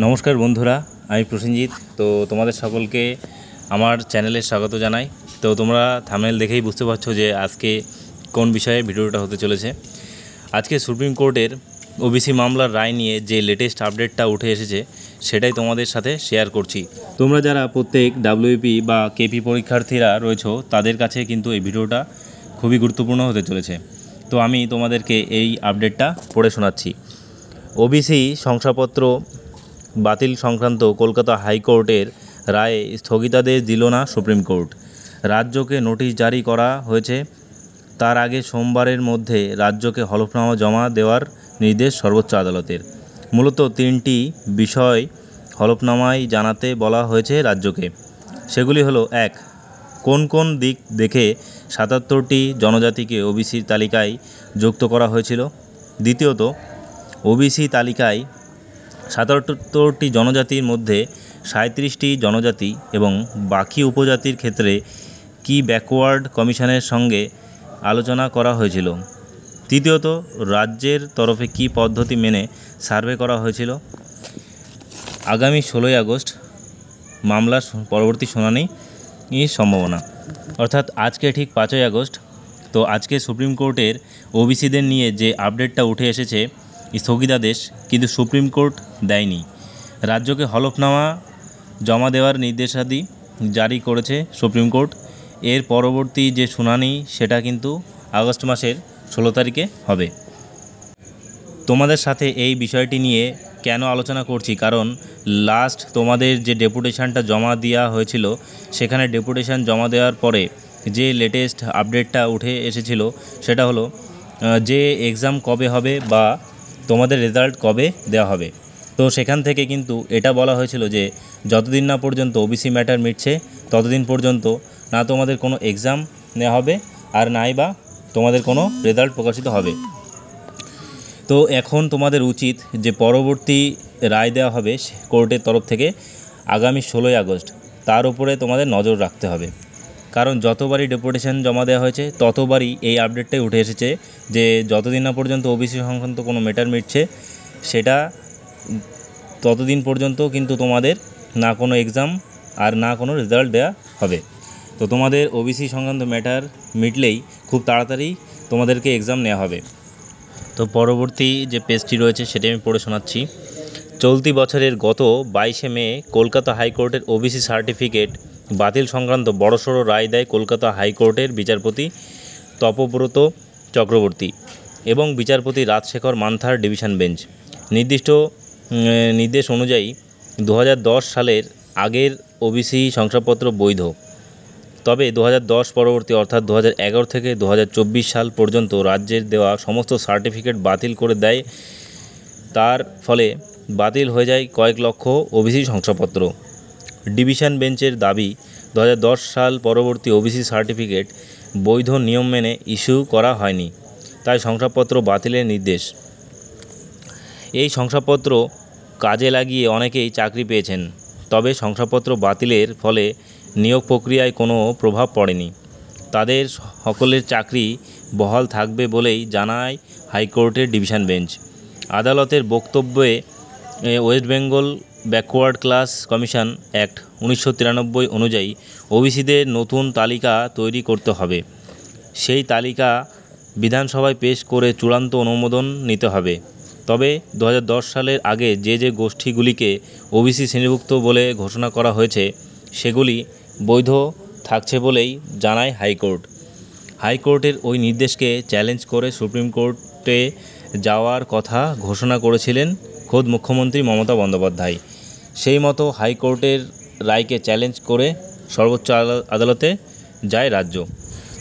নমস্কার বন্ধুরা, আমি প্রসেনজিৎ। তো তোমাদের সকলকে আমার চ্যানেলে স্বাগত জানাই। তো তোমরা থাম্বনেল দেখেই বুঝতে পারছো যে আজকে কোন বিষয়ে ভিডিওটা হতে চলেছে। আজকে সুপ্রিম কোর্টের ওবিসি মামলার রায় নিয়ে যে লেটেস্ট আপডেটটা উঠে এসেছে সেটাই তোমাদের সাথে শেয়ার করছি। তোমরা যারা প্রত্যেক ডাব্লিউপি বা কেপি পরীক্ষার্থীরা রয়েছো তাদের কাছে কিন্তু এই ভিডিওটা খুবই গুরুত্বপূর্ণ হতে চলেছে। তো আমি তোমাদেরকে এই আপডেটটা পড়ে শোনাচ্ছি। ওবিসি শংসাপত্র বাতিল সংক্রান্ত কলকাতা হাইকোর্টের রায়ে স্থগিতাদেশ দিল না সুপ্রিম কোর্ট। রাজ্যকে নোটিশ জারি করা হয়েছে। তার আগে সোমবারের মধ্যে রাজ্যকে হলফনামা জমা দেওয়ার নির্দেশ সর্বোচ্চ আদালতের। মূলত তিনটি বিষয় হলফনামায় জানাতে বলা হয়েছে রাজ্যকে। সেগুলি হলো: 1. কোন কোন দিক দেখে 77টি জনজাতিকে ওবিসির তালিকায় যুক্ত করা হয়েছিল। দ্বিতীয়ত, ওবিসি তালিকায় 77টি জনজাতির মধ্যে 37টি জনজাতি এবং বাকি উপজাতির ক্ষেত্রে কি ব্যাকওয়ার্ড কমিশনের সঙ্গে আলোচনা করা হয়েছিল। তৃতীয়ত, রাজ্যের তরফে কি পদ্ধতি মেনে সার্ভে করা হয়েছিল। আগামী 16ই আগস্ট মামলার পরবর্তী শুনানির সম্ভাবনা, অর্থাৎ আজকে ঠিক 5ই আগস্ট। তো আজকে সুপ্রিম কোর্টের ওবিসিদের নিয়ে যে আপডেটটা উঠে এসেছে, স্থগিতাদেশ কিন্তু সুপ্রিম কোর্ট দেয়নি। রাজ্যকে হলফনামা জমা দেওয়ার নির্দেশাদি জারি করেছে সুপ্রিম কোর্ট। এর পরবর্তী যে শুনানি সেটা কিন্তু আগস্ট মাসের 16 তারিখে হবে। তোমাদের সাথে এই বিষয়টি নিয়ে কেন আলোচনা করছি, কারণ লাস্ট তোমাদের যে ডেপুটেশনটা জমা দেওয়া হয়েছিল সেখানে ডেপুটেশন জমা দেওয়ার পরে যে লেটেস্ট আপডেটটা উঠে এসেছিল সেটা হলো যে এক্সাম কবে হবে বা তোমাদের রেজাল্ট কবে দেওয়া হবে। তো সেখান থেকে কিন্তু এটা বলা হয়েছিল যে যতদিন না পর্যন্ত ওবিসি ম্যাটার মিটছে ততদিন পর্যন্ত না তোমাদের কোনো এক্সাম নেওয়া হবে আর নাই বা তোমাদের কোনো রেজাল্ট প্রকাশিত হবে। তো এখন তোমাদের উচিত যে পরবর্তী রায় দেওয়া হবে কোর্টের তরফ থেকে আগামী 16ই আগস্ট, তার উপরে তোমাদের নজর রাখতে হবে। কারণ যতবারই ডেপুটেশন জমা দেওয়া হয়েছে ততবারই এই আপডেটটাই উঠে এসেছে যে যতদিন না পর্যন্ত ওবিসি সংক্রান্ত কোনো ম্যাটার মিটছে সেটা ততদিন পর্যন্ত কিন্তু তোমাদের না কোনো এক্সাম আর না কোনো রেজাল্ট দেওয়া হবে। তো তোমাদের ওবিসি সংক্রান্ত ম্যাটার মিটলেই খুব তাড়াতাড়ি তোমাদেরকে এক্সাম নেওয়া হবে। তো পরবর্তী যে পেজটি রয়েছে সেটি আমি পড়ে শোনাচ্ছি। চলতি বছরের গত 22শে মে কলকাতা হাইকোর্টের ওবিসি সার্টিফিকেট বাতিল সংক্রান্ত বড়সড় রায় দেয় কলকাতা হাইকোর্টের বিচারপতি তপব্রত চক্রবর্তী এবং বিচারপতি রাজশেখর মান্থার ডিভিশন বেঞ্চ। নির্দিষ্ট নির্দেশ অনুযায়ী 2010 সালের আগের ওবিসি শংসাপত্র বৈধ, তবে 2010 পরবর্তী অর্থাৎ 2011 থেকে 2024 সাল পর্যন্ত রাজ্যের দেওয়া সমস্ত সার্টিফিকেট বাতিল করে দেয়। তার ফলে বাতিল হয়ে যায় কয়েক লক্ষ ওবিসি শংসাপত্র। ডিভিশন বেঞ্চের দাবি 2010 সাল পরবর্তী ওবিসি সার্টিফিকেট বৈধ নিয়ম মেনে ইস্যু করা হয়নি, তাই শংসাপত্র বাতিলের নির্দেশ। এই শংসাপত্র কাজে লাগিয়ে অনেকেই চাকরি পেয়েছেন, তবে শংসাপত্র বাতিলের ফলে নিয়োগ প্রক্রিয়ায় কোনো প্রভাব পড়েনি। তাদের সকলের চাকরি বহাল থাকবে বলেই জানায় হাইকোর্টের ডিভিশন বেঞ্চ। আদালতের বক্তব্যে West Bengal backward class commission act 1993 অনুযায়ী ওবিসিদের নতুন তালিকা তৈরি করতে হবে। সেই তালিকা বিধানসভায় পেশ করে চূড়ান্ত অনুমোদন নিতে হবে। তবে 2010 সালের আগে যে গোষ্ঠীগুলিকে ওবিসি শ্রেণীভুক্ত বলে ঘোষণা করা হয়েছে সেগুলি বৈধ থাকছে বলেই জানায় হাইকোর্ট। হাইকোর্টের ওই নির্দেশকে চ্যালেঞ্জ করে সুপ্রিম কোর্টে যাওয়ার কথা ঘোষণা করেছিলেন খোদ মুখ্যমন্ত্রী মমতা বন্দ্যোপাধ্যায়। সেই মতো হাইকোর্টের রায়কে চ্যালেঞ্জ করে সর্বোচ্চ আদালতে যায় রাজ্য।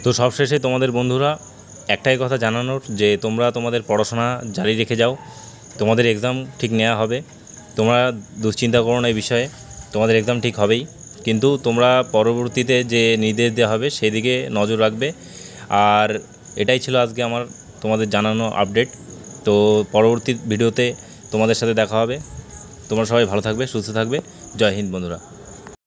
তো সবশেষে তোমাদের বন্ধুরা একটাই কথা জানানোর যে তোমরা তোমাদের পড়াশোনা জারি রেখে যাও, তোমাদের এক্সাম ঠিক নেওয়া হবে। তোমরা দুশ্চিন্তা করো না এই বিষয়ে, তোমাদের এক্সাম ঠিক হবেই, কিন্তু তোমরা পরবর্তীতে যে নির্দেশ দেওয়া হবে সেদিকে নজর রাখবে। আর এটাই ছিল আজকে আমার তোমাদের জানানো আপডেট। তো পরবর্তী ভিডিওতে তোমাদের সাথে দেখা হবে। তোমরা সবাই ভালো থাকবে, সুস্থ থাকবে। জয় হিন্দ বন্ধুরা।